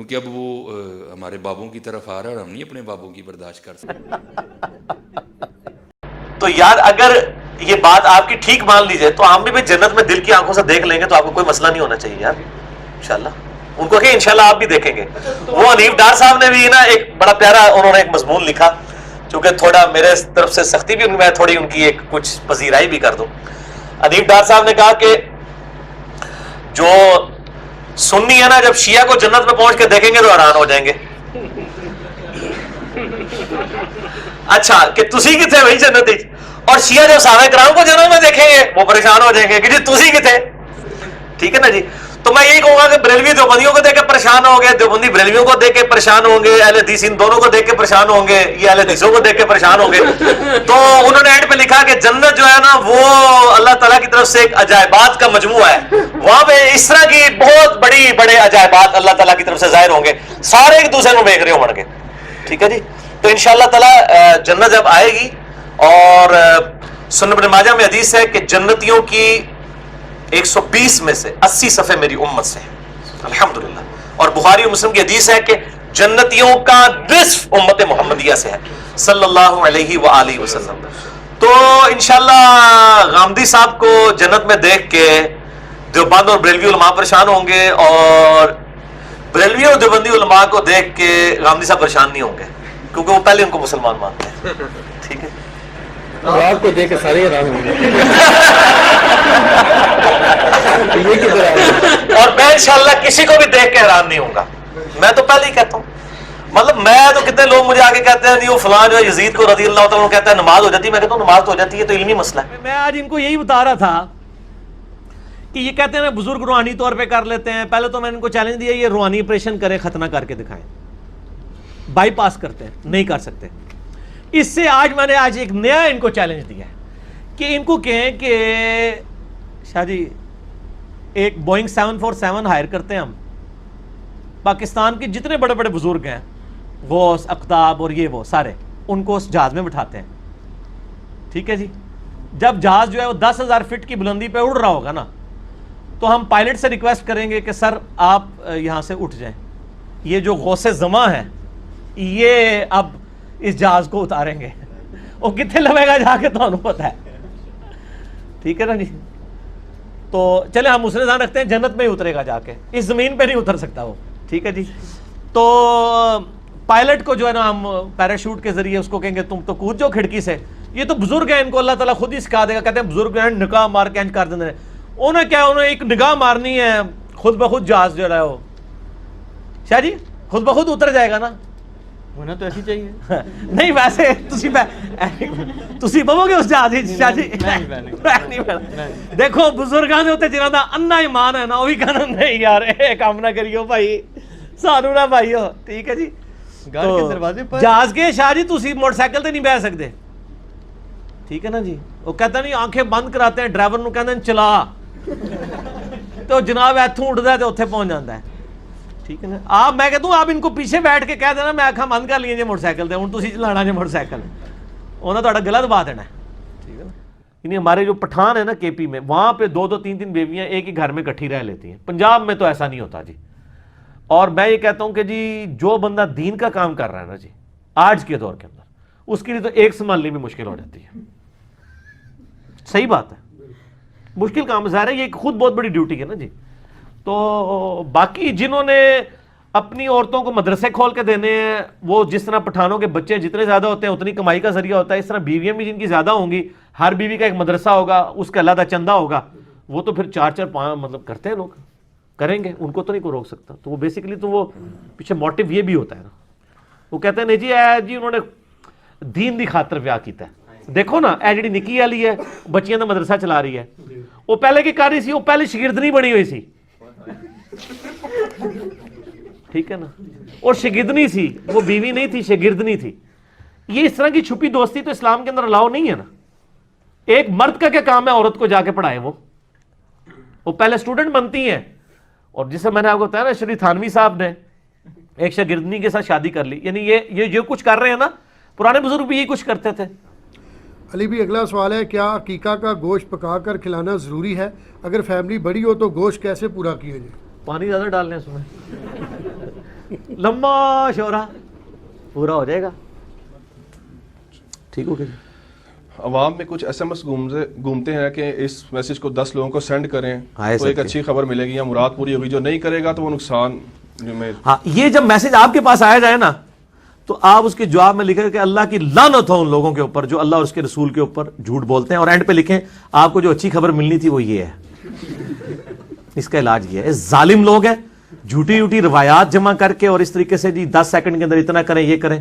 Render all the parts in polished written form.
کیونکہ اب وہ ہمارے بابوں کی طرف آ رہا ہے اور ہم نہیں اپنے بابوں کی برداشت کر سکتے. تو یار اگر یہ بات آپ کی ٹھیک مان لی جائے تو ہم بھی جنت میں دل کی آنکھوں سے دیکھ لیں گے تو آپ کو کوئی مسئلہ نہیں ہونا چاہیے یار انشاءاللہ. ان کو کہ انشاءاللہ آپ بھی دیکھیں گے. وہ حنیف ڈار صاحب نے بھی نا ایک بڑا پیارا انہوں نے ایک مضمون لکھا, چونکہ تھوڑا میرے طرف سے سختی بھی میں تھوڑی ان کی ایک کچھ پذیرائی بھی کر دوں. حنیف ڈار صاحب نے کہا کہ جو سنی ہے نا جب شیعہ کو جنت میں پہنچ کے دیکھیں گے تو حیران ہو جائیں گے. اچھا کہ تسی کتنے بھائی جنت, اور شیعہ جب صحابہ کرام کو جنت میں دیکھیں گے وہ پریشان ہو جائیں گے کہ جی تسی کتنے. ٹھیک ہے نا جی. تو میں یہی کہوں گا کہ بریلوی دیوبندیوں کو دیکھ کے پریشان ہوں گے, دیوبندی بریلویوں کو دیکھ کے پریشان ہوں گے, اہل حدیث ان دونوں کو دیکھ کے پریشان ہوں گے, یہ اہل حدیثوں کو دیکھ کے پریشان ہوں گے. تو انہوں نے اینڈ پہ لکھا کہ جنت جو ہے نا وہ اللہ تعالیٰ کی طرف سے ایک عجائبات کا مجموعہ ہے. وہاں پہ اس طرح کی بہت بڑے عجائبات اللہ تعالیٰ کی طرف سے ظاہر ہوں گے, سارے ایک دوسرے کو دیکھ رہے ہوں گے. ٹھیک ہے جی. تو انشاءاللہ تعالیٰ جنت جب آئے گی, اور سنن ابن ماجہ میں حدیث ہے کہ جنتیوں کی 120 میں سے 80 صفحے میری امت سے ہیں الحمدللہ, اور بخاری اور مسلم کی حدیث ہے کہ جنتیوں کا نصف امت محمدیہ سے ہے صلی اللہ علیہ وآلہ وسلم. تو انشاءاللہ غامدی صاحب کو جنت میں دیکھ کے دیوبند اور بریلوی علماء پریشان ہوں گے, اور بریلوی اور دیوبندی علماء کو دیکھ کے غامدی صاحب پریشان نہیں ہوں گے, کیونکہ وہ پہلے ان کو مسلمان مانتے ہیں. ٹھیک ہے. آپ کو دیکھ کے سارے حیران ہوں گے. اور میں انشاءاللہ کسی کو بھی دیکھ کے حیران نہیں ہوں گا. میں تو پہلے ہی کہتا ہوں, مطلب میں تو کتنے لوگ مجھے آگے کہتے ہیں نہیں وہ فلان جو ہے یزید کو رضی اللہ تعالیٰ کہتا ہے نماز ہو جاتی ہے. میں کہتا ہوں نماز تو ہو جاتی ہے, تو علمی مسئلہ ہے. میں آج ان کو یہی بتا رہا تھا کہ یہ کہتے ہیں بزرگ روحانی طور پہ کر لیتے ہیں. پہلے تو میں نے ان کو چیلنج دیا یہ روحانی آپریشن کرے, ختنہ کر کے دکھائیں. بائی پاس کرتے ہیں, نہیں کر سکتے. اس سے آج میں نے ایک نیا ان کو چیلنج دیا ہے کہ ان کو کہیں کہ شاہ جی ایک بوئنگ 747 ہائر کرتے ہیں ہم, پاکستان کے جتنے بڑے بڑے بزرگ ہیں غوث اقطاب اور یہ وہ سارے, ان کو اس جہاز میں بٹھاتے ہیں. ٹھیک ہے جی. جب جہاز جو ہے وہ 10,000 فٹ کی بلندی پہ اڑ رہا ہوگا نا, تو ہم پائلٹ سے ریکویسٹ کریں گے کہ سر آپ یہاں سے اٹھ جائیں, یہ جو غوث زماں ہے یہ اب اس جہاز کو اتاریں گے. وہ کتنے لگے گا جا کے تو انہوں پتہ ہے. ٹھیک ہے نا جی. تو چلے ہم اس نے ذہن رکھتے ہیں جنت میں ہی اترے گا جا کے, اس زمین پہ نہیں اتر سکتا وہ. ٹھیک ہے جی. تو پائلٹ کو جو ہے نا ہم پیراشوٹ کے ذریعے اس کو کہیں گے تم تو کود جاؤ کھڑکی سے. یہ تو بزرگ ہیں, ان کو اللہ تعالیٰ خود ہی سکھا دے گا. کہتے ہیں بزرگ ہیں نگاہ مار کے کر دیں. انہیں کیا, انہیں ایک نگاہ مارنی ہے, خود بخود جہاز جو ہے وہ شاہ جی خود بخود اتر جائے گا نا. ہونا تو ایسی چاہیے. نہیں ویسے تسی بولو گے اس جہاز شاہ جی. دیکھو بزرگاں دے ہوتے جنہاں دا انا ایمان ہے نا, وہ بھی کہنا نہیں یار اے کام نہ کریو بھائی, سانو نہ بھائیو. ٹھیک ہے جی. گھر کے دروازے پر جہاز کے شاہ جی تسی موٹر سائیکل تے نہیں بیٹھ سکتے. ٹھیک ہے نا جی. وہ کہتا نہیں آنکھیں بند کراتے ہیں ڈرائیور نو, کہتے ہیں چلا, تو جناب ایتھوں اٹھدا ہے تے اوتھے پہنچ جاندا ہے. ٹھیک ہے نا. آپ میں کہتا ہوں آپ ان کو پیچھے بیٹھ کے کہہ دینا میں آنکھاں بند کر لیے جی موٹر سائیکل تے, ہن تسی چلانا جی موٹر سائیکل, انہاں تہاڈا گلا دبا دینا ہے. ٹھیک ہے نا. یعنی ہمارے جو پٹھان ہے نا کے پی میں, وہاں پہ 2-2 3-3 بیویاں ایک ہی گھر میں اکٹھی رہ لیتی ہیں. پنجاب میں تو ایسا نہیں ہوتا جی. اور میں یہ کہتا ہوں کہ جی جو بندہ دین کا کام کر رہا ہے نا جی آج کے دور کے اندر, اس کے لیے تو ایک سنبھالنی بھی مشکل ہو جاتی ہے. صحیح بات ہے, مشکل کام ظاہر ہے, یہ خود بہت بڑی ڈیوٹی ہے نا جی. تو باقی جنہوں نے اپنی عورتوں کو مدرسے کھول کے دینے ہیں, وہ جس طرح پٹھانوں کے بچے جتنے زیادہ ہوتے ہیں اتنی کمائی کا ذریعہ ہوتا ہے, اس طرح بیویاں بھی جن کی زیادہ ہوں گی, ہر بیوی کا ایک مدرسہ ہوگا, اس کا علیحدہ چندہ ہوگا, وہ تو پھر 4-4-5 مطلب کرتے ہیں لوگ, کریں گے, ان کو تو نہیں کوئی روک سکتا. تو وہ بیسیکلی تو وہ پیچھے موٹیو یہ بھی ہوتا ہے نا, وہ کہتے ہیں نہیں جی اے جی انہوں نے دین دی خاطر بیاہ کیتا ہے. دیکھو نا اے جڑی نکی والی ہے بچیاں دا مدرسہ چلا رہی ہے, وہ پہلے کی کر رہی سی, وہ پہلے شاگردنی بنی ہوئی سی. ٹھیک ہے نا. اور شاگردنی سی, وہ بیوی نہیں تھی, شاگردنی تھی. یہ اس طرح کی چھپی دوستی تو اسلام کے اندر الاؤ نہیں ہے نا. ایک مرد کا کیا کام ہے عورت کو جا کے پڑھائے, وہ پہلے اسٹوڈنٹ بنتی ہیں. اور جسے میں نے آپ کو بتایا نا شری تھانوی صاحب نے ایک شاگردنی کے ساتھ شادی کر لی, یعنی یہ جو کچھ کر رہے ہیں نا پرانے بزرگ بھی یہی کچھ کرتے تھے. علی بھی اگلا سوال ہے, کیا عقیقہ کا گوشت پکا کر کھلانا ضروری ہے؟ اگر فیملی بڑی ہو تو گوشت کیسے پورا کیا جائے؟ پانی زیادہ ڈالنے اس میں لمبا شورا پورا ہو جائے گا. ٹھیک ہو گیا. عوام میں کچھ ایس ایم ایس گھومتے ہیں کہ اس میسج کو 10 لوگوں کو سینڈ کریں ہائے تو ایک سکتے. اچھی خبر ملے گی یا مراد پوری ہوگی, جو نہیں کرے گا تو وہ نقصان میں. ہاں یہ جب میسج آپ کے پاس آیا جائے نا تو آپ اس کے جواب میں لکھیں کہ اللہ کی لعنت ہو ان لوگوں کے اوپر جو اللہ اور اس کے رسول کے اوپر جھوٹ بولتے ہیں, اور اینڈ پہ لکھیں آپ کو جو اچھی خبر ملنی تھی وہ یہ ہے, اس کا علاج یہ ہے. ظالم لوگ ہیں, جھوٹی روایات جمع کر کے اور اس طریقے سے جی 10 سیکنڈ کے اندر اتنا کریں یہ کریں,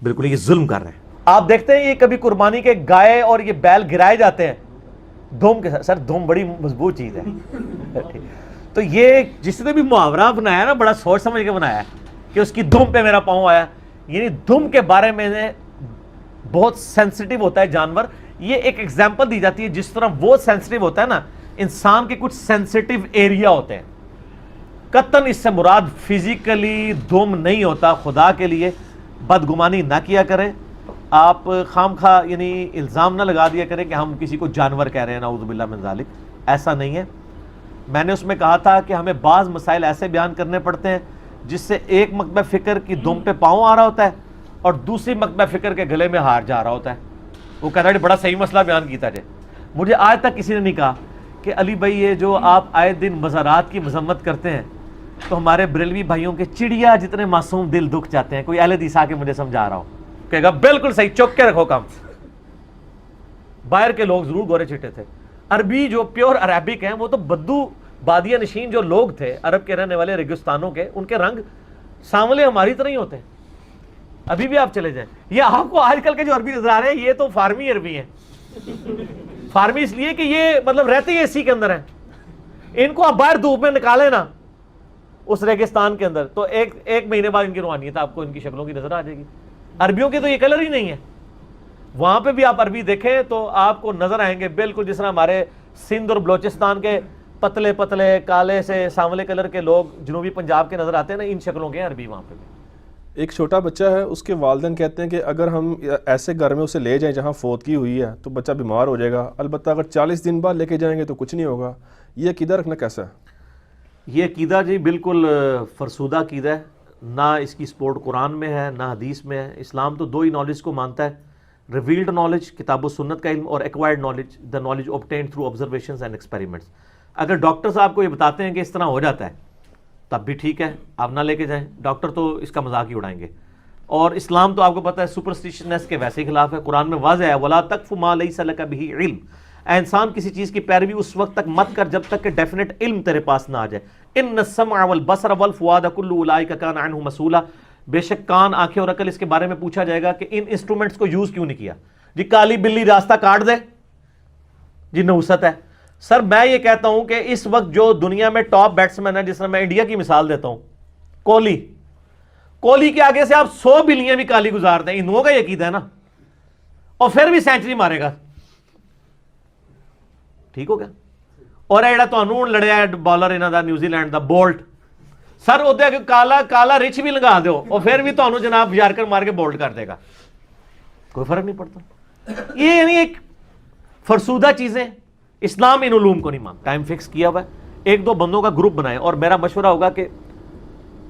بالکل یہ ظلم کر رہے ہیں. آپ دیکھتے ہیں یہ کبھی قربانی کے گائے اور یہ بیل گرائے جاتے ہیں دھوم کے ساتھ. سر دھوم بڑی مضبوط چیز ہے. تو یہ جس نے بھی محاورہ بنایا نا بڑا سوچ سمجھ کے بنایا ہے کہ اس کی دھوم پہ میرا پاؤں آیا. یعنی دھوم کے بارے میں بہت سینسٹیو ہوتا ہے جانور. یہ ایک ایگزامپل دی جاتی ہے جس طرح وہ سینسٹیو ہوتا ہے نا, انسان کے کچھ سینسٹیو ایریا ہوتے ہیں. قطعاً اس سے مراد فزیکلی دھوم نہیں ہوتا. خدا کے لیے بدگمانی نہ کیا کریں آپ, خام خواہ یعنی الزام نہ لگا دیا کریں کہ ہم کسی کو جانور کہہ رہے ہیں, نعوذ باللہ من ذالک. ایسا نہیں ہے. میں نے اس میں کہا تھا کہ ہمیں بعض مسائل ایسے بیان کرنے پڑتے ہیں جس سے ایک مکتبہ فکر کی دم پہ پاؤں آ رہا ہوتا ہے اور دوسری مکتبہ فکر کے گلے میں ہار جا رہا ہوتا ہے. وہ کہتا ہے بڑا صحیح مسئلہ بیان کیتا جائے. مجھے آج تک کسی نے نہیں کہا کہ علی بھائی یہ جو آپ آئے دن مزارات کی مذمت کرتے ہیں تو ہمارے بریلوی بھائیوں کے چڑیا جتنے معصوم دل دکھ جاتے ہیں. کوئی اہل حدیث آ کے مجھے سمجھا رہا ہو کہے گا بالکل صحیح, چوک کے رکھو کام. باہر کے لوگ ضرور گورے چٹے تھے, عربی جو پیور عربک ہیں وہ تو بدو بادیہ نشین جو لوگ تھے عرب کے رہنے والے ریگستانوں کے, ان کے رنگ سانولے ہماری طرح ہی ہوتے ہیں. ابھی بھی آپ چلے جائیں, یہ آپ کو آج کل کے جو عربی نظر آ رہے ہیں یہ تو فارمی عربی ہیں. فارمی اس لیے کہ یہ مطلب رہتے ہی اسی کے اندر ہیں. ان کو آپ باہر دھوپ میں نکالیں نا اس ریگستان کے اندر تو ایک مہینے بعد ان کی روحانیت آپ کو ان کی شکلوں کی نظر آ جائے گی. عربیوں کے تو یہ کلر ہی نہیں ہے. وہاں پہ بھی آپ عربی دیکھیں تو آپ کو نظر آئیں گے بالکل جس طرح ہمارے سندھ اور بلوچستان کے پتلے پتلے کالے سے سانولے کلر کے لوگ جنوبی پنجاب کے نظر آتے ہیں نا, ان شکلوں کے عربی وہاں پہ بھی. ایک چھوٹا بچہ ہے, اس کے والدین کہتے ہیں کہ اگر ہم ایسے گھر میں اسے لے جائیں جہاں فوتگی ہوئی ہے تو بچہ بیمار ہو جائے گا, البتہ اگر 40 دن بعد لے کے جائیں گے تو کچھ نہیں ہوگا. یہ عقیدہ رکھنا کیسا ہے؟ یہ عقیدہ جی بالکل فرسودہ عقیدہ ہے. نہ اس کی سپورٹ قرآن میں ہے نہ حدیث میں ہے. اسلام تو دو ہی نالج کو مانتا ہے, ریویلڈ نالج کتاب و سنت کا علم, اور acquired knowledge the knowledge obtained through observations and experiments. اگر ڈاکٹر صاحب کو یہ بتاتے ہیں کہ اس طرح ہو جاتا ہے تب بھی ٹھیک ہے, آپ نہ لے کے جائیں. ڈاکٹر تو اس کا مذاق ہی اڑائیں گے. اور اسلام تو آپ کو پتہ ہے سپرسٹیشنس کے ویسے ہی خلاف ہے. قرآن میں واضح ہے وَلَا تَقْفُ مَا لَيْسَ لَكَ بِهِ عِلْم. اے انسان کسی چیز کی پیروی اس وقت تک مت کر جب تک کہ ڈیفینیٹ علم تیرے پاس نہ آ جائے. ان السمع والبصر والفؤاد كل اولئک کان عنہ مسئولا. بے شک کان, آنکھیں اور عقل اس کے بارے میں پوچھا جائے گا کہ ان انسٹرومنٹس کو یوز کیوں نہیں کیا. جی کالی بلی راستہ کاٹ دے جی نحوست ہے. سر میں یہ کہتا ہوں کہ اس وقت جو دنیا میں ٹاپ بیٹسمین ہے, جس طرح میں انڈیا کی مثال دیتا ہوں, کوہلی کے آگے سے آپ 100 بلیاں بھی کالی گزار دیں, ہندوؤں کا یہ عقیدہ ہے نا, اور پھر بھی سینچری مارے گا. ٹھیک ہو گیا. اور ایڈا تو لڑیا بالر انہوں دا نیوزی لینڈ دا بولٹ, سر وہ کالا رچ بھی لگا دو اور پھر بھی تو جناب یارکر مار کے بولٹ کر دے گا, کوئی فرق نہیں پڑتا. یہ یعنی ایک فرسودہ چیزیں, اسلام ان علوم کو نہیں مانتا. ٹائم فکس کیا ہوا ہے, 1-2 بندوں کا گروپ بنائیں, اور میرا مشورہ ہوگا کہ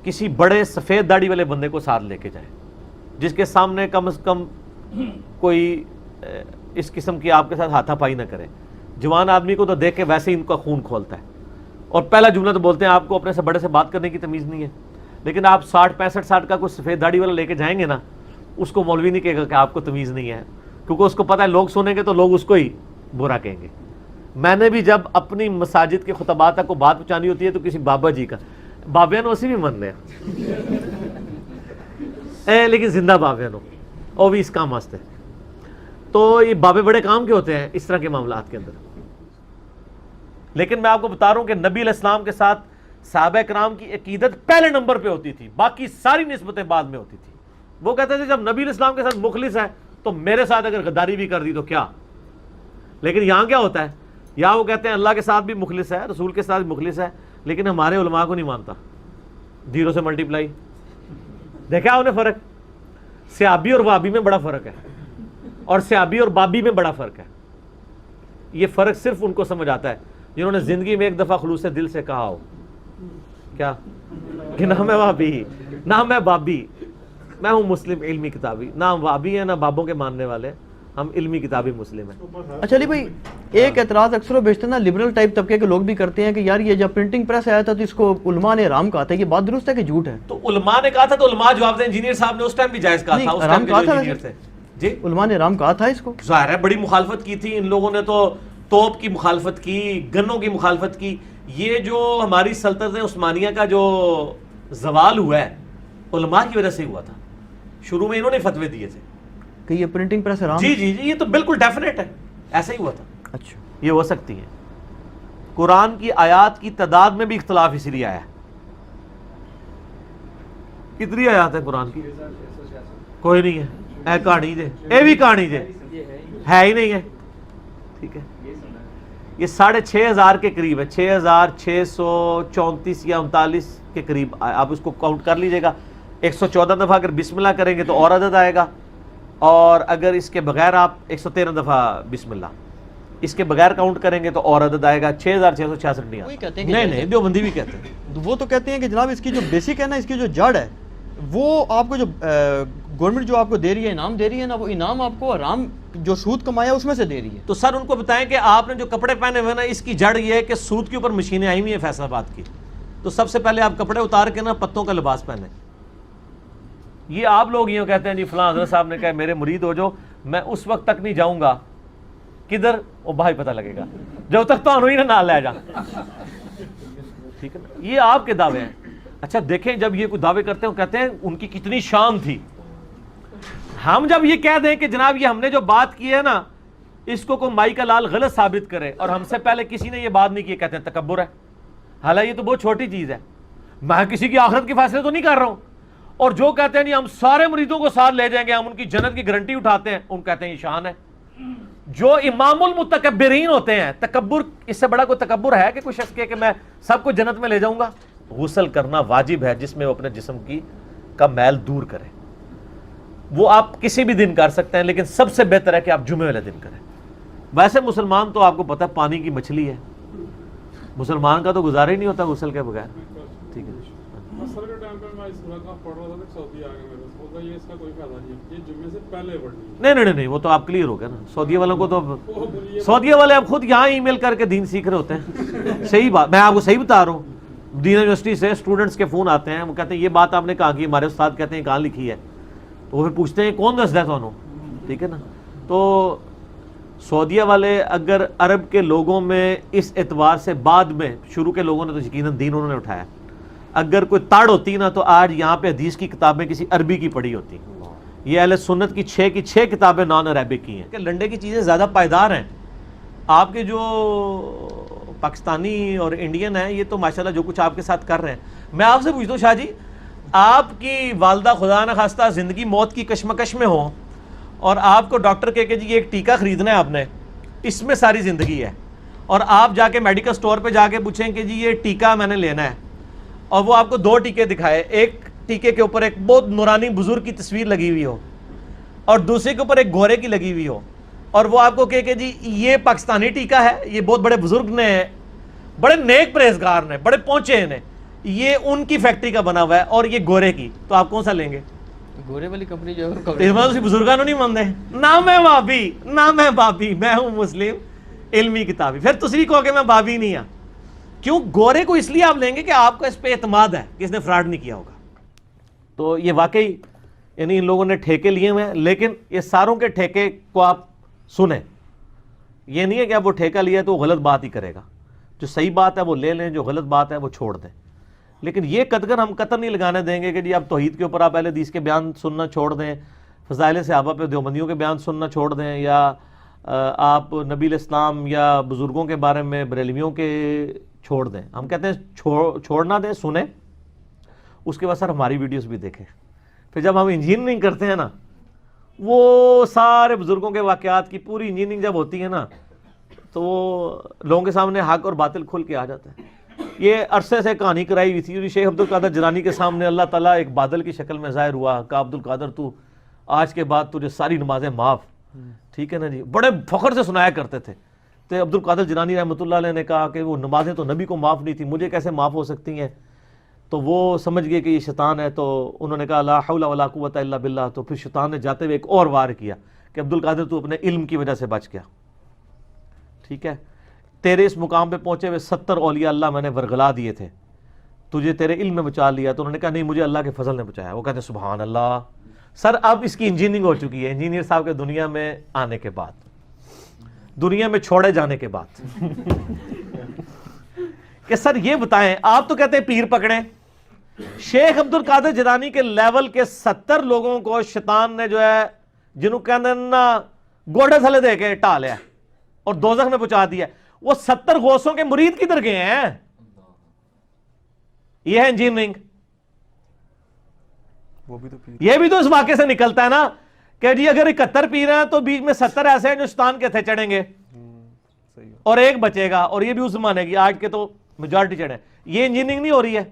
کسی بڑے سفید داڑھی والے بندے کو ساتھ لے کے جائیں جس کے سامنے کم از کم کوئی اس قسم کی آپ کے ساتھ ہاتھا پائی نہ کرے. جوان آدمی کو تو دیکھ کے ویسے ہی ان کا خون کھولتا ہے, اور پہلا جملہ تو بولتے ہیں آپ کو اپنے سے بڑے سے بات کرنے کی تمیز نہیں ہے. لیکن آپ 60-65 سال کا کوئی سفید داڑھی والا لے کے جائیں گے نا, اس کو مولوی نہیں کہے گا کہ آپ کو تمیز نہیں ہے, کیونکہ اس کو پتہ ہے لوگ سنیں گے تو لوگ اس کو ہی برا کہیں گے. میں نے بھی جب اپنی مساجد کے خطبات تک کو بات پہنچانی ہوتی ہے تو کسی بابا جی کا, بابیا نو اسی بھی مننے ہیں لیکن زندہ بابیا نو وہ بھی اس کام واسطے. تو یہ بابے بڑے کام کے ہوتے ہیں اس طرح کے معاملات کے اندر. لیکن میں آپ کو بتا رہا ہوں کہ نبی علیہ السلام کے ساتھ صحابہ کرام کی عقیدت پہلے نمبر پہ ہوتی تھی, باقی ساری نسبتیں بعد میں ہوتی تھی. وہ کہتے تھے جب نبی علیہ السلام کے ساتھ مخلص ہے تو میرے ساتھ اگر غداری بھی کر دی تو کیا. لیکن یہاں کیا ہوتا ہے, یہاں وہ کہتے ہیں اللہ کے ساتھ بھی مخلص ہے, رسول کے ساتھ بھی مخلص ہے, لیکن ہمارے علماء کو نہیں مانتا. 0 سے ملٹیپلائی دیکھا انہیں فرق. صحابی اور وابی میں بڑا فرق ہے, اور صحابی اور بابی میں بڑا فرق ہے. یہ فرق صرف ان کو سمجھ آتا ہے جنہوں نے زندگی میں ایک دفعہ خلوص دل سے کہا ہو کیا کہ نہ میں وہابی نہ میں بابی، میں ہوں مسلم علمی کتابی، نہ ہم وہابی ہیں نہ بابوں کے ماننے والے، ہم علمی کتابی مسلم ہیں۔ اچھا علی بھائی، ایک اعتراض اکثر و بیشتر نا لبرل ٹائپ طبقے کے لوگ بھی کرتے ہیں کہ یار یہ جب پرنٹنگ پریس آیا تھا تو اس کو علماء نے حرام کہا تھا، یہ بات درست ہے کہ جھوٹ ہے؟ تو علماء نے کہا تھا تو علماء جواب دیں، انجینئر صاحب نے اس ٹائم بھی جائز کہا تھا، اس ٹائم کے جو انجینئر تھے جی علماء نے حرام کہا تھا اس کو؟ ظاہر ہے بڑی مخالفت کی تھی ان لوگوں نے، تو توپ کی مخالفت کی، گنوں کی مخالفت کی۔ یہ جو ہماری سلطنت عثمانیہ کا جو زوال ہوا ہے علماء کی وجہ سے ہوا تھا، شروع میں انہوں نے فتوے دیے تھے کہ یہ پرنٹنگ پریس حرام؟ جی جی جی، یہ تو بالکل ڈیفینیٹ ہے، ایسا ہی ہوا تھا۔ اچھا، یہ ہو سکتی ہے۔ قرآن کی آیات کی تعداد میں بھی اختلاف اس لیے آیا ہے۔ کتنی آیات ہے قرآن کی؟ کوئی نہیں ہے، اے کہانی دے، اے بھی کہانی دے، ہے ہی نہیں ہے، ٹھیک ہے۔ یہ 6500 کے قریب ہے، 6634 یا 39 کے قریب، آپ اس کو کاؤنٹ کر لیجئے گا۔ 114 دفعہ اگر بسم اللہ کریں گے تو اور عدد آئے گا، اور اگر اس کے بغیر آپ 113 دفعہ بسم اللہ اس کے بغیر کاؤنٹ کریں گے تو اور عدد آئے گا، 6666 نہیں وہی آتا۔ کہتے ہیں کہ نہیں نہیں، دیوبندی بھی کہتے ہیں۔ وہ تو کہتے ہیں کہ جناب اس کی جو بیسک ہے نا، اس کی جو جڑ ہے، وہ آپ کو جو گورنمنٹ جو آپ کو دے رہی ہے، انعام دے رہی ہے نا، وہ انعام آپ کو حرام جو سود کمایا اس میں سے دے رہی ہے۔ تو سر ان کو بتائیں کہ آپ نے جو کپڑے پہنے ہوئے نا، اس کی جڑ یہ ہے کہ سود کے اوپر مشینیں آئی ہوئی ہیں فیصل آباد کی، تو سب سے پہلے آپ کپڑے اتار کے نا پتوں کا لباس پہنیں۔ یہ آپ لوگ یوں کہتے ہیں جی فلاں حضرت صاحب نے کہا میرے مرید ہو جو، میں اس وقت تک نہیں جاؤں گا، کدھر وہ بھائی پتہ لگے گا، جب تک تو انہوں ہی نہ لے جا، ٹھیک ہے نا۔ یہ آپ کے دعوے ہیں۔ اچھا دیکھیں، جب یہ کوئی دعوے کرتے ہیں کہتے ہیں ان کی کتنی شان تھی، ہم جب یہ کہہ دیں کہ جناب یہ ہم نے جو بات کی ہے نا اس کو کوئی مائی کا لال غلط ثابت کرے اور ہم سے پہلے کسی نے یہ بات نہیں کی، کہتے ہیں تکبر ہے۔ حالانکہ یہ تو بہت چھوٹی چیز ہے، میں کسی کی آخرت کے فیصلے تو نہیں کر رہا ہوں۔ اور جو کہتے ہیں نہیں ہم سارے مریدوں کو ساتھ لے جائیں گے، ہم ان کی جنت کی گارنٹی اٹھاتے ہیں، ان کہتے ہیں یہ شان ہے۔ جو امام المتکبرین ہوتے ہیں، تکبر اس سے بڑا کوئی تکبر ہے کہ کوئی شخص کہے کہ میں سب کو جنت میں لے جاؤں گا؟ غسل کرنا واجب ہے جس میں وہ اپنے جسم کا میل دور کرے، وہ آپ کسی بھی دن کر سکتے ہیں، لیکن سب سے بہتر ہے کہ آپ جمعے والے دن کریں۔ ویسے مسلمان تو آپ کو پتہ ہے پانی کی مچھلی ہے، مسلمان کا تو گزارا ہی نہیں ہوتا غسل کے بغیر، ٹھیک ہے۔ اثر کے ٹائم پہ میں اس صورت کا پڑھ رہا تھا کہ سعودی آ گئے، میرے بولتا یہ اس کا کوئی فائدہ نہیں ہے، یہ جمعے سے پہلے پڑھنی ہے۔ نہیں، وہ تو آپ کلیئر ہو گیا نا۔ سعودیہ والوں کو تو سعودیہ والے اب خود یہاں ای میل کر کے دین سیکھ رہے ہوتے ہیں۔ صحیح بات، میں آپ کو صحیح بتا رہا ہوں، مدینہ یونیورسٹی سے اسٹوڈنٹس کے فون آتے ہیں، وہ کہتے ہیں یہ بات آپ نے کہا کہ ہمارے استاد کہتے ہیں کہاں لکھی ہے، تو وہ پھر پوچھتے ہیں کون دستا ہے تھانوں، ٹھیک ہے نا۔ تو سعودیہ والے اگر عرب کے لوگوں میں اس اعتبار سے بعد میں شروع کے لوگوں نے تو یقیناً دین انہوں نے اٹھایا، اگر کوئی تڑ ہوتی نا تو آج یہاں پہ حدیث کی کتابیں کسی عربی کی پڑھی ہوتی۔ یہ اہل سنت کی 6 کتابیں نان عربک کی ہیں کہ لنڈے کی چیزیں زیادہ پائیدار ہیں۔ آپ کے جو پاکستانی اور انڈین ہیں یہ تو ماشاءاللہ جو کچھ آپ کے ساتھ کر رہے ہیں۔ میں آپ سے پوچھتا ہوں شاہ جی، آپ کی والدہ خدا نہ خواستہ زندگی موت کی کشمکش میں ہو اور آپ کو ڈاکٹر کہے کہ جی یہ ایک ٹیکہ خریدنا ہے آپ نے، اس میں ساری زندگی ہے، اور آپ جا کے میڈیکل سٹور پہ جا کے پوچھیں کہ جی یہ ٹیکہ میں نے لینا ہے، اور وہ آپ کو 2 ٹیکے دکھائے، ایک ٹیکے کے اوپر ایک بہت نورانی بزرگ کی تصویر لگی ہوئی ہو اور دوسرے کے اوپر ایک گھوڑے کی لگی ہوئی ہو، اور وہ آپ کو کہے کہ جی یہ پاکستانی ٹیکہ ہے، یہ بہت بڑے بزرگ نے، بڑے نیک پرہیزگار نے، بڑے پہنچے ہیں، یہ ان کی فیکٹری کا بنا ہوا ہے، اور یہ گورے کی، تو آپ کون سا لیں گے؟ گورے والی کمپنی جو ہے بزرگانوں نہیں مانتے، نہ میں بابی نہ میں بابی، میں ہوں مسلم علمی کتابی۔ پھر تسی کہو کہ میں بابی نہیں ہوں، کیوں؟ گورے کو اس لیے آپ لیں گے کہ آپ کو اس پہ اعتماد ہے کہ اس نے فراڈ نہیں کیا ہوگا۔ تو یہ واقعی یعنی ان لوگوں نے ٹھیکے لیے ہوئے ہیں، لیکن یہ ساروں کے ٹھیکے کو آپ سنیں، یہ نہیں ہے کہ اب وہ ٹھیکہ لیا تو وہ غلط بات ہی کرے گا، جو صحیح بات ہے وہ لے لیں، جو غلط بات ہے وہ چھوڑ دیں۔ لیکن یہ قدغن ہم قطر نہیں لگانے دیں گے کہ جی اب توحید کے اوپر آپ اہل حدیث کے بیان سننا چھوڑ دیں، فضائل صحابہ پہ دیوبندیوں کے بیان سننا چھوڑ دیں، یا آپ نبی الاسلام یا بزرگوں کے بارے میں بریلویوں کے چھوڑ دیں۔ ہم کہتے ہیں چھوڑنا دیں، سنیں، اس کے بعد سر ہماری ویڈیوز بھی دیکھیں۔ پھر جب ہم انجینئرنگ کرتے ہیں نا، وہ سارے بزرگوں کے واقعات کی پوری انجینئرنگ جب ہوتی ہے نا تو وہ لوگوں کے سامنے حق اور باطل کھل کے آ جاتا ہے۔ یہ عرصے سے کہانی کرائی ہوئی تھی، شیخ عبد القادر جیلانی کے سامنے اللہ تعالیٰ ایک بادل کی شکل میں ظاہر ہوا، کہا عبد القادر تو آج کے بعد تجھے ساری نمازیں معاف، ٹھیک ہے نا جی، بڑے فخر سے سنایا کرتے تھے۔ تو عبد القادر جیلانی رحمۃ اللہ علیہ نے کہا کہ وہ نمازیں تو نبی کو معاف نہیں تھی، مجھے کیسے معاف ہو سکتی ہیں؟ تو وہ سمجھ گئے کہ یہ شیطان ہے، تو انہوں نے کہا لا حول ولا قوت الا باللہ. تو پھر شیطان نے جاتے ہوئے ایک اور وار کیا کہ عبد القادر تو اپنے علم کی وجہ سے بچ گیا، ٹھیک ہے، تیرے اس مقام پہ پہنچے ہوئے 70 اولیاء اللہ میں نے ورگلا دیے تھے، تجھے تیرے علم میں بچا لیا. تو انہوں نے کہا نہیں، مجھے اللہ کے فضل نے بچایا. وہ کہتے ہیں سبحان اللہ. سر اب اس کی انجینئرنگ ہو چکی ہے، انجینئر صاحب کے دنیا میں آنے کے بعد، دنیا میں چھوڑے جانے کے بعد کہ سر یہ بتائیں، آپ تو کہتے ہیں پیر پکڑیں، شیخ عبد القادر جیلانی کے لیول کے 70 لوگوں کو شیطان نے جو ہے جنہوں کہتے ہیں نا گوڑے تھلے دے کے ٹا لیا اور دوزخ میں پہنچا دیا. وہ 70 غوثوں کے مرید کدھر گئے ہیں؟ یہ ہے انجینئرنگ. یہ بھی تو اس واقعے سے نکلتا ہے نا کہ جی اگر 71 پیر ہیں تو بیچ میں 70 ایسے ہیں جو شیطان کے تھے چڑھیں گے اور ایک بچے گا، اور یہ بھی اس زمانے کی، آج کے تو میجورٹی چڑھے. یہ انجینئرنگ نہیں ہو رہی ہے.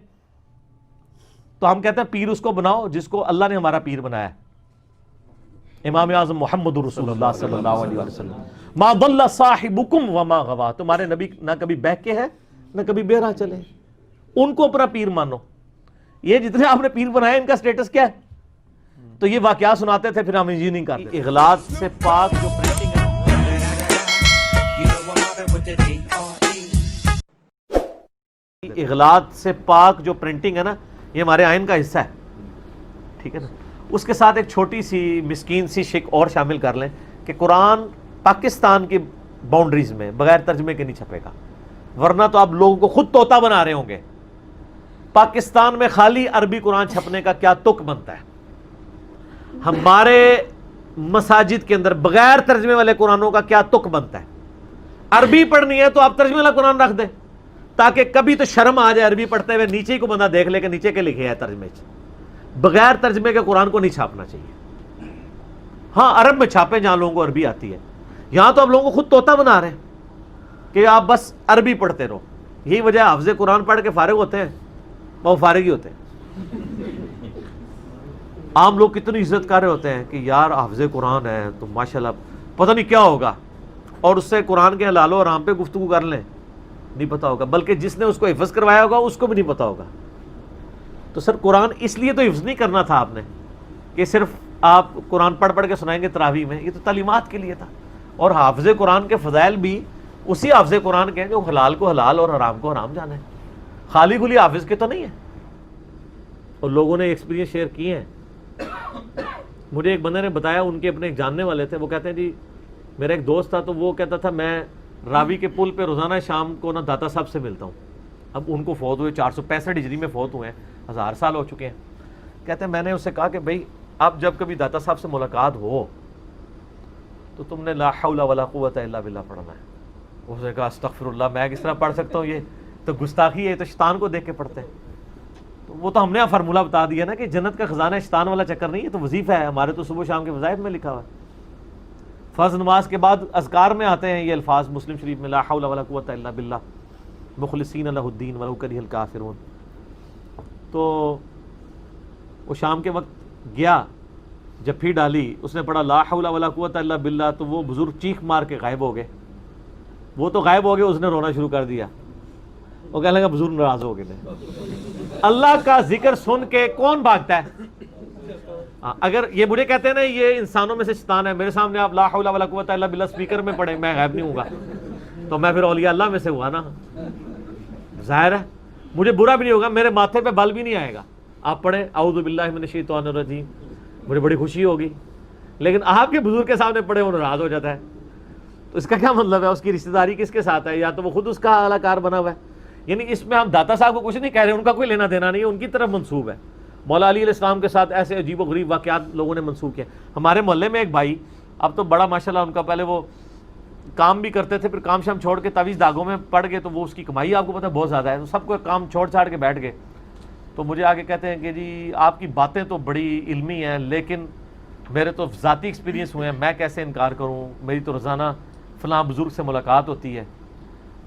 تو ہم کہتے ہیں پیر اس کو بناؤ جس کو اللہ نے ہمارا پیر بنایا ہے. امام اعظم محمد رسول اللہ صلی اللہ علیہ وسلم، ما ضل صاحبکم وما غوا، تمہارے نبی نہ کبھی بہکے ہیں نہ کبھی بہرا چلے، ان کو اپنا پیر مانو. یہ جتنے آپ نے پیر بنائے ان کا سٹیٹس کیا ہے؟ تو یہ واقعات سناتے تھے، پھر ہم انجینئرنگ کرتے. اغلاط سے پاک جو پرنٹنگ ہے، اغلاط سے پاک جو پرنٹنگ ہے نا، یہ ہمارے آئین کا حصہ ہے، ٹھیک ہے نا. اس کے ساتھ ایک چھوٹی سی مسکین سی شک اور شامل کر لیں کہ قرآن پاکستان کی باؤنڈریز میں بغیر ترجمے کے نہیں چھپے گا، ورنہ تو آپ لوگوں کو خود طوطا بنا رہے ہوں گے. پاکستان میں خالی عربی قرآن چھپنے کا کیا تک بنتا ہے؟ ہمارے مساجد کے اندر بغیر ترجمے والے قرآنوں کا کیا تک بنتا ہے؟ عربی پڑھنی ہے تو آپ ترجمے والا قرآن رکھ دیں تاکہ کبھی تو شرم آ جائے عربی پڑھتے ہوئے، نیچے کو بندہ دیکھ لے کہ نیچے کے لکھے ہیں ترجمے. بغیر ترجمے کے قرآن کو نہیں چھاپنا چاہیے. ہاں عرب میں چھاپیں جہاں لوگوں کو عربی آتی ہے، یہاں تو آپ لوگوں کو خود طوطا بنا رہے ہیں کہ آپ بس عربی پڑھتے رہو. یہی وجہ حافظ قرآن پڑھ کے فارغ ہوتے ہیں، وہ فارغ ہی ہوتے ہیں. عام لوگ کتنی عزت کر رہے ہوتے ہیں کہ یار حافظ قرآن ہے تو ماشاءاللہ پتہ نہیں کیا ہوگا، اور اس سے قرآن کے حلال و حرام پہ گفتگو کر لیں، نہیں پتا ہوگا، بلکہ جس نے اس کو حفظ کروایا ہوگا اس کو بھی نہیں پتا ہوگا. تو سر قرآن اس لیے تو حفظ نہیں کرنا تھا آپ نے کہ صرف آپ قرآن پڑھ پڑھ کے سنائیں گے تراویح میں، یہ تو تعلیمات کے لیے تھا. اور حافظ قرآن کے فضائل بھی اسی حافظ قرآن کے ہیں جو حلال کو حلال اور حرام کو حرام جانے، خالی خلی حافظ کے تو نہیں ہے. اور لوگوں نے ایکسپیرینس شیئر کیے ہیں. مجھے ایک بندے نے بتایا، ان کے اپنے ایک جاننے والے تھے، وہ کہتے ہیں جی میرا ایک دوست تھا تو وہ کہتا تھا میں راوی کے پل پہ روزانہ شام کو نا داتا صاحب سے ملتا ہوں. اب ان کو فوت ہوئے 465 ہجری میں فوت ہوئے ہیں، 1000 سال ہو چکے ہیں. کہتے ہیں میں نے اس سے کہا کہ بھائی اب جب کبھی داتا صاحب سے ملاقات ہو تو تم نے لا حول ولا قوت الا باللہ پڑھنا ہے. اس نے کہا استغفر اللہ، میں کس طرح پڑھ سکتا ہوں؟ یہ تو گستاخی ہے، یہ تو شیطان کو دیکھ کے پڑھتے ہیں. تو وہ تو ہم نے فارمولہ بتا دیا نا کہ جنت کا خزانہ شیطان والا چکر نہیں ہے، تو وظیفہ ہے ہمارے، تو صبح شام کے وظائف میں لکھا ہوا ہے. فرض نماز کے بعد اذکار میں آتے ہیں یہ الفاظ مسلم شریف میں، لا حول ولا قوت الا باللہ مخلصین لہ الدین ولو کرہ الکافرون. تو وہ شام کے وقت گیا، جب ڈالی، اس نے پڑھا لا حول ولا قوت الا باللہ، تو وہ بزرگ چیخ مار کے غائب ہو گئے. وہ تو غائب ہو گئے، اس نے رونا شروع کر دیا. وہ کہنے لگا بزرگ ناراض ہو گئے. اللہ کا ذکر سن کے کون بھاگتا ہے؟ اگر یہ مجھے کہتے ہیں نا یہ انسانوں میں سے شیطان ہے، میرے سامنے آپ لا حول ولا قوت الا باللہ اسپیکر میں پڑھیں، میں غائب نہیں ہوں گا، تو میں پھر اولیاء اللہ میں سے ہوا نا. ظاہر ہے مجھے برا بھی نہیں ہوگا، میرے ماتھے پہ بل بھی نہیں آئے گا. آپ پڑھیں اعوذ باللہ من الشیطان الرجیم، مجھے بڑی خوشی ہوگی. لیکن آپ کے بزرگ کے سامنے پڑھے وہ ناراض ہو جاتا ہے. تو اس کا کیا مطلب ہے؟ اس کی رشتہ داری کس کے ساتھ ہے؟ یا تو وہ خود اس کا اعلیٰ کار بنا ہوا ہے. یعنی اس میں ہم داتا صاحب کو کچھ نہیں کہہ رہے، ان کا کوئی لینا دینا نہیں ہے، ان کی طرف منسوب ہے. مولا علی علیہ السلام کے ساتھ ایسے عجیب و غریب واقعات لوگوں نے منسوخ کیے. ہمارے محلے میں ایک بھائی، اب تو بڑا ماشاءاللہ ان کا، پہلے وہ کام بھی کرتے تھے، پھر کام شام چھوڑ کے تعویذ داغوں میں پڑ گئے، تو وہ اس کی کمائی آپ کو پتہ بہت زیادہ ہے، تو سب کو کام چھوڑ چھاڑ کے بیٹھ گئے. تو مجھے آگے کہتے ہیں کہ جی آپ کی باتیں تو بڑی علمی ہیں، لیکن میرے تو ذاتی ایکسپیرینس ہوئے ہیں، میں کیسے انکار کروں؟ میری تو روزانہ فلاں بزرگ سے ملاقات ہوتی ہے.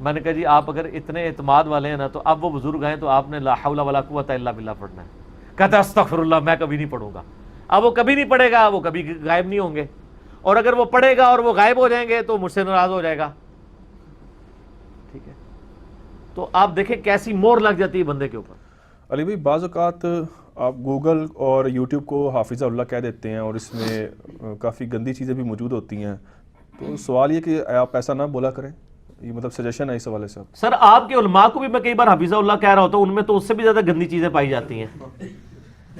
میں نے کہا جی آپ اگر اتنے اعتماد والے ہیں نا، تو اب وہ بزرگ ہیں تو آپ نے لا حول ولا قوت الا باللہ پڑھنا ہے. کہتا استغفر اللہ، میں کبھی نہیں پڑھوں گا. اب وہ کبھی نہیں پڑھے گا، وہ کبھی غائب نہیں ہوں گے، اور اگر وہ پڑھے گا اور وہ غائب ہو جائیں گے تو مجھ سے ناراض ہو جائے گا. ٹھیک ہے، تو آپ دیکھیں کیسی مور لگ جاتی ہے بندے کے اوپر. علی بھائی بعض اوقات آپ گوگل اور یوٹیوب کو حافظہ اللہ کہہ دیتے ہیں اور اس میں کافی گندی چیزیں بھی موجود ہوتی ہیں، تو سوال یہ کہ آپ ایسا نہ بولا کریں، یہ مطلب سجیشن ہے اس حوالے سے؟ سر آپ کے علماء کو بھی میں کئی بار حافظہ اللہ کہہ رہا ہوتا ہوں، ان میں تو اس سے بھی زیادہ گندی چیزیں پائی جاتی ہیں.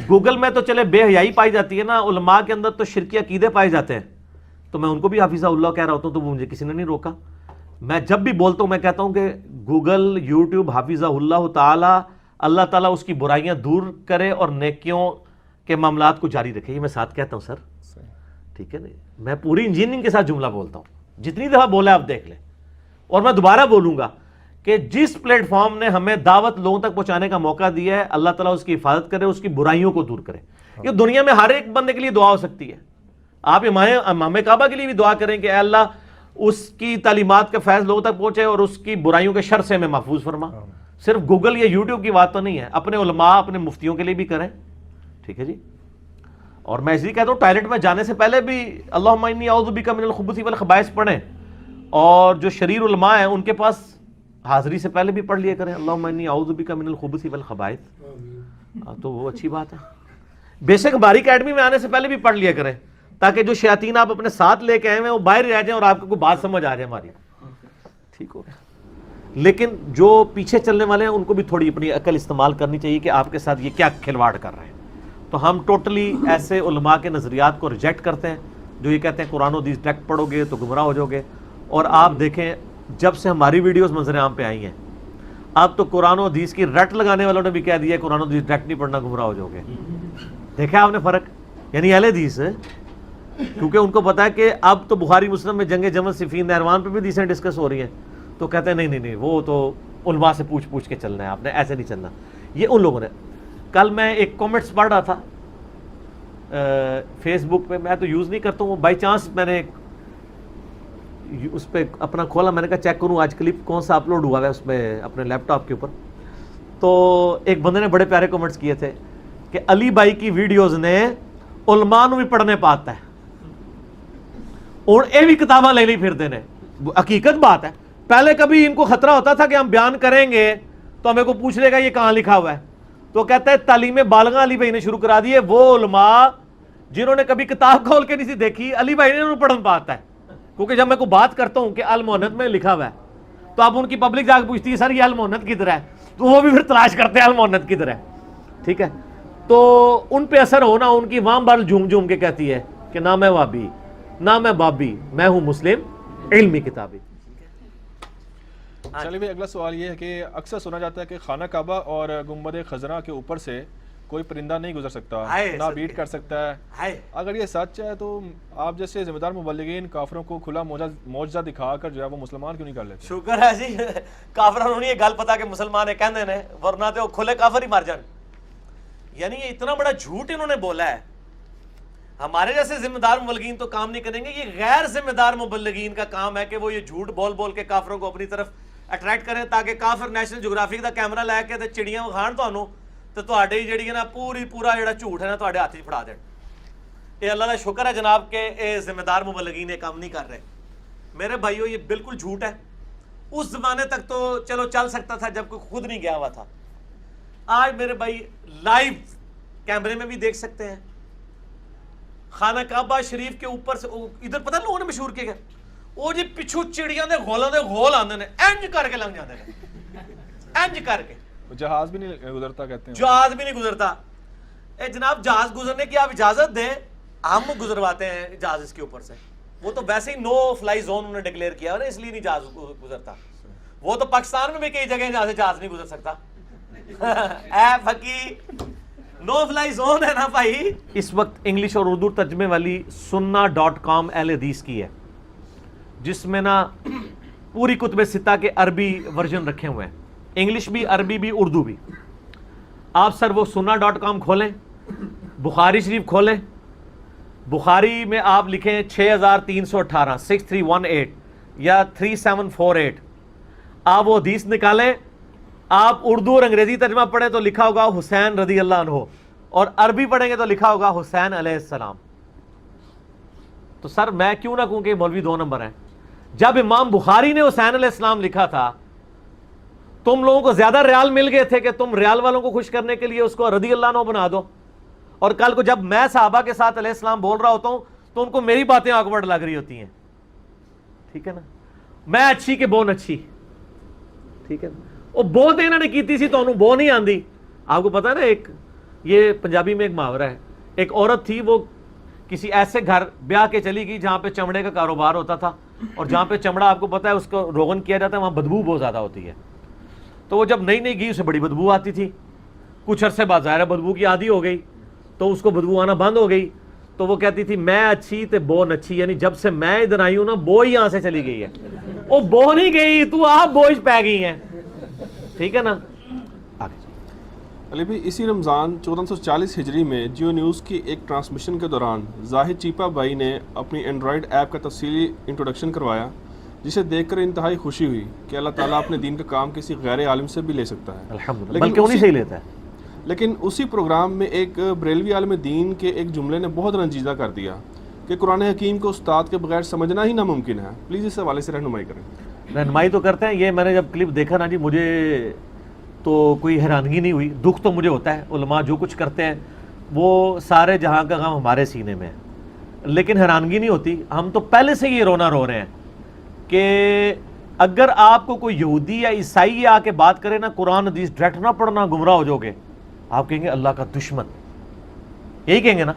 گوگل میں تو چلے بے حیائی پائی جاتی ہے نا، علماء کے اندر تو شرکی عقیدے پائے جاتے ہیں، تو میں ان کو بھی حافظہ اللہ کہہ رہا ہوتا ہوں، تو وہ مجھے کسی نے نہیں روکا. میں جب بھی بولتا ہوں میں کہتا ہوں کہ گوگل یوٹیوب حافظہ اللہ تعالی، اللہ تعالیٰ اس کی برائیاں دور کرے اور نیکیوں کے معاملات کو جاری رکھے، یہ میں ساتھ کہتا ہوں سر. ٹھیک ہے نا، میں پوری انجینئرنگ کے ساتھ جملہ بولتا ہوں، جتنی دفعہ بولا آپ دیکھ لیں، اور میں دوبارہ بولوں گا کہ جس پلیٹ فارم نے ہمیں دعوت لوگوں تک پہنچانے کا موقع دیا ہے، اللہ تعالیٰ اس کی حفاظت کرے، اس کی برائیوں کو دور کرے. یہ دنیا میں ہر ایک بندے کے لیے دعا ہو سکتی ہے. آپ امام کعبہ کے لیے بھی دعا کریں کہ اے اللہ اس کی تعلیمات کا فیض لوگوں تک پہنچے اور اس کی برائیوں کے شر سے ہمیں محفوظ فرما. صرف گوگل یا یوٹیوب کی بات تو نہیں ہے، اپنے علماء اپنے مفتیوں کے لیے بھی کریں. ٹھیک ہے جی. اور میں اس لیے کہتا ہوں ٹوائلٹ میں جانے سے پہلے بھی اللہم انی اعوذ بک من الخبث والخبائث پڑھیں، اور جو شریر علماء ہیں ان کے پاس حاضری سے پہلے بھی پڑھ لیا کریں اللہم انی اعوذ بک من الخبث والخبائث. تو وہ اچھی بات ہے. بیشک ہماری اکیڈمی میں آنے سے پہلے بھی پڑھ لیا کریں، تاکہ جو شیاطین آپ اپنے ساتھ لے کے آئے ہیں وہ باہر رہ جائیں اور آپ کو کوئی بات سمجھ آ جائے ہماری. ٹھیک ہو گیا. لیکن جو پیچھے چلنے والے ہیں ان کو بھی تھوڑی اپنی عقل استعمال کرنی چاہیے کہ آپ کے ساتھ یہ کیا کھلواڑ کر رہے ہیں. تو ہم ٹوٹلی ایسے علماء کے نظریات کو ریجیکٹ کرتے ہیں جو یہ کہتے ہیں قرآن و حدیث ڈائریکٹ پڑھو گے تو گمراہ ہو جاؤ گے. اور آپ دیکھیں جب سے ہماری ویڈیوز منظر عام پہ آئی ہیں، اب تو قرآن و حدیث کی رٹ لگانے والوں نے بھی کہہ دیا ہے قرآن و حدیث ڈائریکٹ نہیں پڑھنا گمراہ ہو جاؤ گے. دیکھا آپ نے فرق؟ یعنی اہل حدیث ہے، کیونکہ ان کو پتا ہے کہ اب تو بخاری مسلم میں جنگ جمل صفین نہروان پہ بھی حدیثیں ڈسکس ہو رہی ہیں، تو کہتے ہیں نہیں وہ تو علماء سے پوچھ کے چلنا ہے، آپ نے ایسے نہیں چلنا. یہ ان لوگوں نے. کل میں ایک کامنٹس پڑھ رہا تھا فیس بک پہ، میں تو یوز نہیں کرتا ہوں، بائی چانس میں نے اس پہ اپنا کھولا، میں نے کہا چیک کروں آج کلپ کون سا اپلوڈ ہوا ہے اس میں اپنے لیپ ٹاپ کے اوپر. تو ایک بندے نے بڑے پیارے کامنٹس کیے تھے کہ علی بھائی کی ویڈیوز نے علماء نو بھی پڑھنے پاتا ہے اور اے بھی کتاباں لے لی پھرتے نے. حقیقت بات ہے، پہلے کبھی ان کو خطرہ ہوتا تھا کہ ہم بیان کریں گے تو ہمیں کو پوچھ لے گا یہ کہاں لکھا ہوا ہے. تو کہتا ہے تعلیم بالغاں علی بھائی نے شروع کرا دی ہے، وہ علماء جنہوں نے کبھی کتاب کھول کے نہیں سی دیکھی علی بھائی نے انہوں پڑھن پاتا ہے. کیونکہ جب میں کوئی بات کرتا ہوں کہ المونت میں لکھا ہوا ہے تو اب ان کی پبلک جا کے پوچھتی ہے سر یہ المونت کدھر ہے، تو وہ بھی پھر تلاش کرتے ہیں المونت کدھر ہے. ٹھیک ہے، تو ان پہ اثر ہونا، ان کی وام بال جھوم کے کہتی ہے کہ نہ میں وابی نہ میں بابی، میں ہوں مسلم علمی کتابی. چلیے بھائی اگلا سوال یہ ہے کہ اکثر سنا جاتا ہے کہ خانہ کعبہ اور گنبد خضرا کے اوپر سے کوئی پرندہ نہیں گزر سکتا، نہ بیٹ کر سکتا ہے. اگر یہ سچ ہے تو آپ جیسے ذمہ دار مبلغین کافروں کو کھلا معجزہ دکھا کر جو ہے وہ مسلمان کیوں نہیں کر لیتے؟ شکر ہے جی کافروں نے یہ گل پتا کہ مسلمان ہے کہندے نے، ورنہ تو کھلے کافر ہی مار جان. یعنی یہ اتنا بڑا جھوٹ انہوں نے بولا ہے. ہمارے جیسے ذمہ دار مبلغین تو کام نہیں کریں گے، یہ غیر ذمہ دار مبلغین کا کام ہے کہ وہ یہ جھوٹ بول کے کافروں کو اپنی طرف اٹریکٹ کریں، تاکہ کافر نیشنل جغرافی کا کیمرہ لے کے تے چڑیاں وکھان تانوں تے تہاڈی جڑی ہے نا پورا جڑا جھوٹ ہے نا تہاڈے ہاتھ وچ پھڑا دین. یہ اللہ کا شکر ہے جناب کہ اے ذمہ دار مبلغین یہ کام نہیں کر رہے. میرے بھائیو یہ بالکل جھوٹ ہے. اس زمانے تک تو چلو چل سکتا تھا جب کوئی خود نہیں گیا ہوا تھا. آج میرے بھائی لائیو کیمرے میں بھی دیکھ سکتے ہیں. خانہ کعبہ شریف کے اوپر سے ادھر پتہ لوگوں نے مشہور کیا گیا وہ جی پچھو چڑیاں دے غولوں دے غول آندے نے، انج کر کے لنگ جاندے نے، انج کر کے. جہاز بھی نہیں گزرتا کہتے ہیں، جہاز بھی نہیں گزرتا. اے جناب جہاز گزرنے کی آپ اجازت دیں، ہم گزرواتے ہیں جہاز اس کے اوپر سے. وہ تو ویسے ہی نو فلائی زون انہوں نے ڈکلیئر کیا نا، اس لیے نہیں جہاز گزرتا. وہ تو پاکستان میں بھی کئی جگہ جہاں سے جہاز نہیں گزر سکتا. اے پھکی نو فلائی زون ہے نا بھائی. اس وقت انگلش اور اردو ترجمے والی sunna.com اہل حدیث کی ہے، جس میں نا پوری کتب ستہ کے عربی ورژن رکھے ہوئے ہیں، انگلش بھی عربی بھی اردو بھی. آپ سر وہ sunna.com کھولیں، بخاری شریف کھولیں، بخاری میں آپ لکھیں 6318 6318 یا 3748، آپ وہ حدیث نکالیں، آپ اردو اور انگریزی ترجمہ پڑھیں تو لکھا ہوگا حسین رضی اللہ عنہ، اور عربی پڑھیں گے تو لکھا ہوگا حسین علیہ السلام. تو سر میں کیوں نہ کہوں کہ مولوی 2 نمبر ہیں. جب امام بخاری نے حسین علیہ السلام لکھا تھا تم لوگوں کو زیادہ ریال مل گئے تھے کہ تم ریال والوں کو خوش کرنے کے لیے اس کو رضی اللہ عنہ بنا دو, اور کل کو جب میں صحابہ کے ساتھ علیہ السلام بول رہا ہوتا ہوں تو ان کو میری باتیں آکورڈ لگ رہی ہوتی ہیں, ٹھیک ہے نا, میں اچھی کہ بون اچھی, ٹھیک ہے نا, وہ بو تو انہوں نے کیتی سی تو انہوں بو نہیں آندی. آپ کو پتا ہے نا, ایک یہ پنجابی میں ایک محاورہ ہے, ایک عورت تھی وہ کسی ایسے گھر بیاہ کے چلی گئی جہاں پہ چمڑے کا کاروبار ہوتا تھا, اور جہاں پہ چمڑا آپ کو پتا ہے اس کو روغن کیا جاتا ہے وہاں بدبو بہت زیادہ ہوتی ہے. تو وہ جب نئی نئی گئی اسے بڑی بدبو آتی تھی, کچھ عرصے بعد ظاہر ہے بدبو کی عادی ہو گئی تو اس کو بدبو آنا بند ہو گئی. تو وہ کہتی تھی میں اچھی تے بو نچھی, یعنی جب سے میں ادھر آئی ہوں نا بو ہی یہاں سے چلی گئی ہے, وہ بو نہیں گئی تو آپ بوجھ پہ گئی ہیں, ٹھیک ہے نا. علی بھائی, اسی رمضان 1440 ہجری میں جیو نیوز کی ایک ٹرانسمیشن کے دوران زاہد چیپا بھائی نے اپنی اینڈرائڈ ایپ کا تفصیلی انٹروڈکشن کروایا, جسے دیکھ کر انتہائی خوشی ہوئی کہ اللہ تعالیٰ اپنے دین کا کام کسی غیر عالم سے بھی لے سکتا ہے, الحمدللہ, بلکہ انہی سے ہی لیتا ہے. لیکن اسی پروگرام میں ایک بریلوی عالم دین کے ایک جملے نے بہت رنجیدہ کر دیا کہ قرآن حکیم کو استاد کے بغیر سمجھنا ہی ناممکن ہے. پلیز اس حوالے سے رہنمائی کریں. رہنمائی تو کرتے ہیں. یہ میں نے جب کلپ دیکھا نا جی, مجھے تو کوئی حیرانگی نہیں ہوئی, دکھ تو مجھے ہوتا ہے. علماء جو کچھ کرتے ہیں وہ سارے جہاں کا غم ہمارے سینے میں ہے, لیکن حیرانگی نہیں ہوتی. ہم تو پہلے سے یہ رونا رو رہے ہیں کہ اگر آپ کو کوئی یہودی یا عیسائی آ کے بات کرے نا قرآن حدیث ڈائریکٹ نہ پڑھنا گمراہ ہو جاؤ گے, آپ کہیں گے اللہ کا دشمن, یہی کہیں گے نا.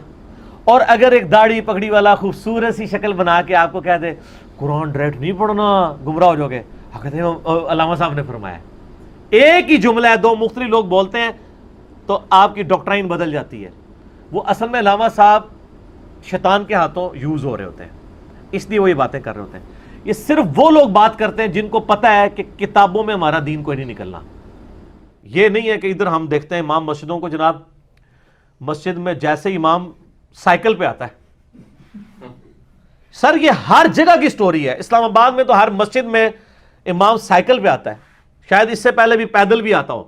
اور اگر ایک داڑھی پگڑی والا خوبصورت سی شکل بنا کے آپ کو کہہ دے قرآن ڈائریکٹ نہیں پڑھنا گمراہ ہو جاؤ گے, آپ کہتے ہیں علامہ صاحب نے فرمایا. ایک ہی جملہ ہے, دو مختلف لوگ بولتے ہیں تو آپ کی ڈاکٹرائن بدل جاتی ہے. وہ اصل میں علامہ صاحب شیطان کے ہاتھوں یوز ہو رہے ہوتے ہیں, اس لیے وہ یہ باتیں کر رہے ہوتے ہیں. یہ صرف وہ لوگ بات کرتے ہیں جن کو پتہ ہے کہ کتابوں میں ہمارا دین کوئی نہیں نکلنا. یہ نہیں ہے کہ ادھر ہم دیکھتے ہیں امام مسجدوں کو, جناب مسجد میں جیسے امام سائیکل پہ آتا ہے, سر یہ ہر جگہ کی سٹوری ہے. اسلام آباد میں تو ہر مسجد میں امام سائیکل پہ آتا ہے, شاید اس سے پہلے بھی پیدل بھی آتا ہو,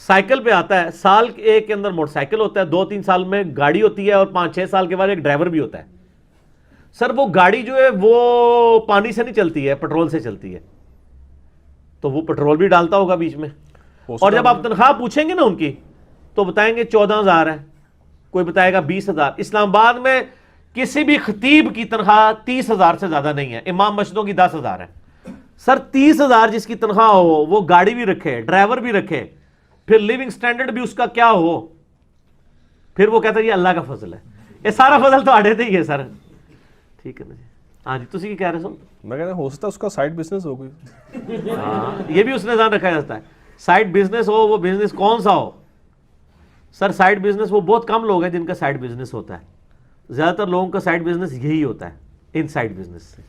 سائیکل پہ آتا ہے. سال ایک کے اندر موٹر سائیکل ہوتا ہے, 2-3 سال میں گاڑی ہوتی ہے, اور 5-6 سال کے بعد ایک ڈرائیور بھی ہوتا ہے. سر وہ گاڑی جو ہے وہ پانی سے نہیں چلتی ہے, پیٹرول سے چلتی ہے, تو وہ پیٹرول بھی ڈالتا ہوگا بیچ میں. اور جب آپ تنخواہ پوچھیں گے نا ان کی تو بتائیں گے 14,000 ہے, کوئی بتائے گا 20,000. اسلام آباد میں کسی بھی خطیب کی تنخواہ 30,000 سے زیادہ نہیں ہے, امام مسجدوں کی 10,000 ہے. سر 30,000 جس کی تنخواہ ہو, وہ گاڑی بھی رکھے, ڈرائیور بھی رکھے, پھر لیونگ سٹینڈرڈ بھی اس کا کیا ہو, پھر وہ کہتا ہے یہ اللہ کا فضل ہے. یہ سارا فضل تو آڑے تھے ہی ہے سر, ٹھیک ہے نا جی. ہاں جی, تسی کیا کہہ رہے سو؟ میں کہہ رہا ہوں ہو سکتا ہے اس کا سائڈ بزنس ہو کوئی. ہاں, یہ بھی اس نے ذہن رکھا جاتا ہے. سائڈ بزنس ہو, وہ بزنس کون سا ہو؟ سر سائڈ بزنس وہ بہت کم لوگ ہیں جن کا سائڈ بزنس ہوتا ہے. زیادہ تر لوگوں کا سائڈ بزنس یہی ہوتا ہے, ان سائڈ بزنس سے,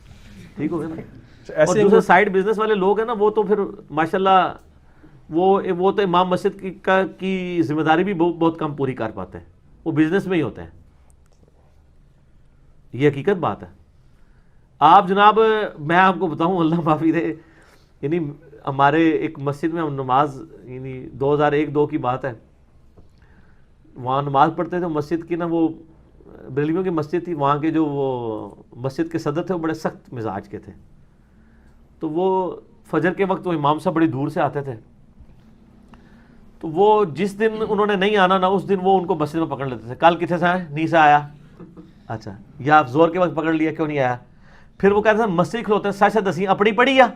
ٹھیک ہو گیا نا. اور دوسرے سائڈ بزنس والے لوگ ہیں نا, وہ تو پھر ماشاءاللہ وہ تو امام مسجد کی ذمہ داری بھی بہت کم پوری کر پاتے ہیں, وہ بزنس میں ہی ہوتے ہیں. یہ حقیقت بات ہے. آپ جناب میں آپ کو بتاؤں, اللہ معافی دے, یعنی ہمارے ایک مسجد میں ہم نماز, یعنی 2001-2 کی بات ہے, وہاں نماز پڑھتے تھے. مسجد کی نا وہ بریلویوں کی مسجد تھی, وہاں کے جو وہ مسجد کے صدر تھے وہ بڑے سخت مزاج کے تھے. تو وہ فجر کے وقت وہ امام صاحب بڑی دور سے آتے تھے, تو وہ جس دن انہوں نے نہیں آنا نا اس دن وہ ان کو مسجد میں پکڑ لیتے تھے. کل کتنے سے آئے, نہیں سے آیا, اچھا, یا آپ زور کے وقت پکڑ لیا, کیوں نہیں آیا. پھر وہ کہتے ہیں مسجد کھلوتے ہیں, سچ دسی اپنی پڑھی یا,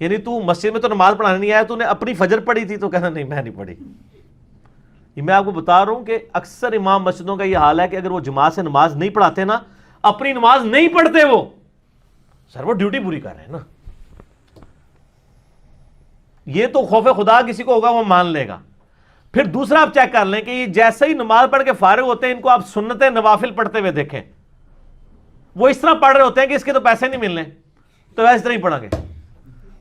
یعنی تو مسجد میں تو نماز پڑھانے نہیں آیا, تو نے اپنی فجر پڑھی تھی. تو کہتا نہیں میں نہیں پڑھی. یہ میں آپ کو بتا رہا ہوں کہ اکثر امام مسجدوں کا یہ حال ہے کہ اگر وہ جماعت سے نماز نہیں پڑھاتے نا, اپنی نماز نہیں پڑھتے وہ, سر وہ ڈیوٹی پوری کر رہے ہیں نا. یہ تو خوف خدا کسی کو ہوگا وہ مان لے گا. پھر دوسرا آپ چیک کر لیں کہ یہ جیسے ہی نماز پڑھ کے فارغ ہوتے ہیں, ان کو آپ سنتیں نوافل پڑھتے ہوئے دیکھیں, وہ اس طرح پڑھ رہے ہوتے ہیں کہ اس کے تو پیسے نہیں ملنے, تو اس طرح ہی پڑھیں گے.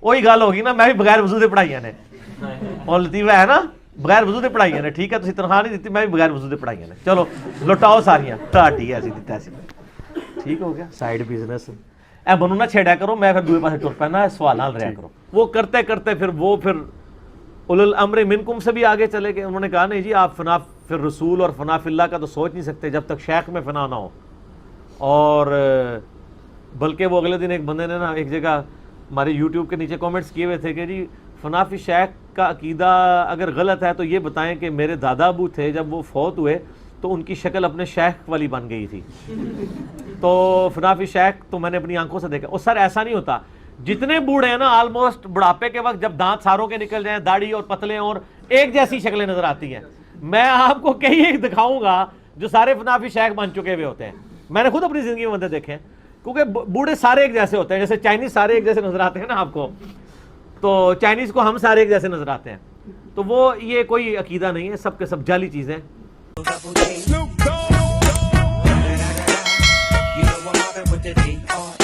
وہی گل ہوگی نا, میں بھی بغیر وضو دے پڑھائی نے, اور لطیفہ ہے نا, بغیر وضو دے پڑھائی نے, ٹھیک ہے, تسی تنخواہ نہیں دیتی, میں بھی بغیر وضو دے پڑھائی نے, چلو لٹاؤ ساریاں, ٹھاٹی ایسی دیتا ایسی, ٹھیک ہو گیا. سائڈ بزنس اے بنو نہ چھیڑیا کرو, میں پھر دوسرے پاسے ٹر پینا, سوال حل رہا کرو. وہ کرتے کرتے پھر اولو الامر منکم سے بھی آگے چلے گئے. انہوں نے کہا نہیں جی آپ فنا فی الرسول اور فنا فی اللہ کا تو سوچ نہیں سکتے جب تک شیخ میں فنا نہ ہو. اور بلکہ وہ اگلے دن ایک بندے نے نا ایک جگہ ہمارے یوٹیوب کے نیچے کامنٹس کیے ہوئے تھے کہ جی فنافی شیخ کا عقیدہ اگر غلط ہے تو یہ بتائیں کہ میرے دادا ابو تھے جب وہ فوت ہوئے تو ان کی شکل اپنے شیخ والی بن گئی تھی. تو فنافی شیخ تو میں نے اپنی آنکھوں سے دیکھا. اور سر ایسا نہیں ہوتا, جتنے بوڑھے ہیں نا آلموسٹ بڑھاپے کے وقت جب دانت ساروں کے نکل جائیں, داڑھی اور پتلے اور ایک جیسی شکلیں نظر آتی ہیں. میں آپ کو کئی ایک دکھاؤں گا جو سارے فنافی شیخ بن چکے ہوئے ہوتے ہیں. میں نے خود اپنی زندگی میں بندے دیکھے ہیں, کیونکہ بوڑھے سارے ایک جیسے ہوتے ہیں. جیسے چائنیز سارے ایک جیسے نظر آتے ہیں نا آپ کو, تو چائنیز کو ہم سارے ایک جیسے نظر آتے ہیں. تو وہ یہ کوئی عقیدہ نہیں ہے, سب کے سب جعلی چیزیں. You know I'm mobbing with the D.R.E.